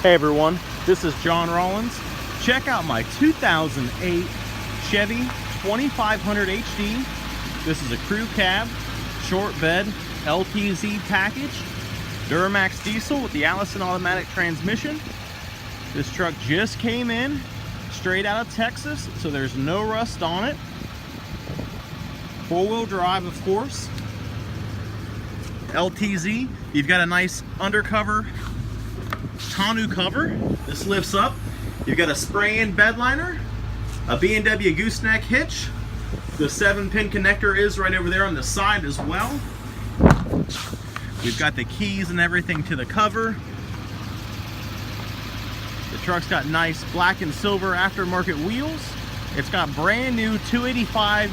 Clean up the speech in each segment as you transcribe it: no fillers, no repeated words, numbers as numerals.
Hey everyone, this is John Rollins. Check out my 2008 Chevy 2500HD. This is a crew cab, short bed, LTZ package, Duramax Diesel with the Allison automatic transmission. This truck just came in straight out of Texas, so there's no rust on it. Four-wheel drive, of course. LTZ, you've got a nice Undercover tonneau cover. This lifts up. You've got a spray-in bed liner, a B&W Gooseneck hitch. The 7-pin connector is right over there on the side as well. We've got the keys and everything to the cover. The truck's got nice black and silver aftermarket wheels. It's got brand new 285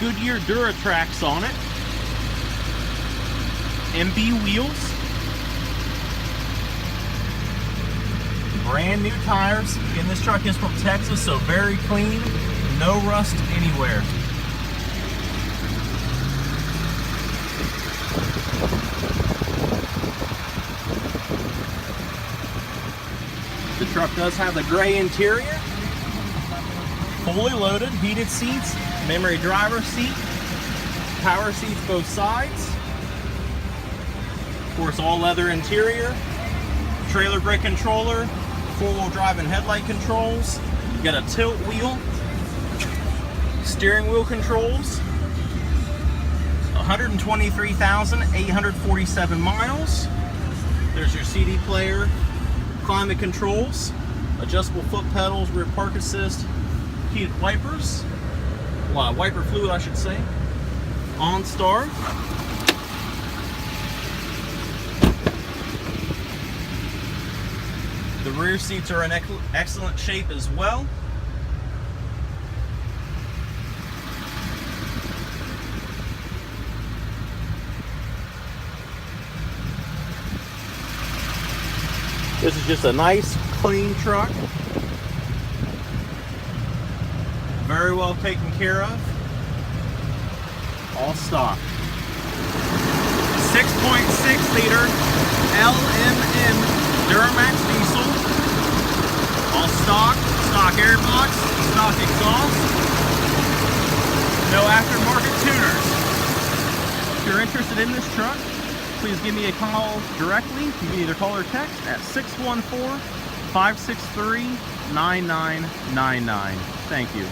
Goodyear Duramax on it. MB wheels. Brand new tires. Again, this truck is from Texas, so very clean. No rust anywhere. The truck does have the gray interior. Fully loaded, heated seats, memory driver seat, power seats both sides. Of course, all leather interior, trailer brake controller, four-wheel drive and headlight controls. You got a tilt wheel, steering wheel controls, 123,847 miles. There's your CD player, climate controls, adjustable foot pedals, rear park assist, heated wipers, wiper fluid I should say, OnStar. The rear seats are in excellent shape as well. This is just a nice, clean truck. Very well taken care of. All stock. 6.6 liter LMM Duramax Diesel. All stock airbox, stock exhaust. No aftermarket tuners. If you're interested in this truck, please give me a call directly. You can either call or text at 614-563-9999. Thank you.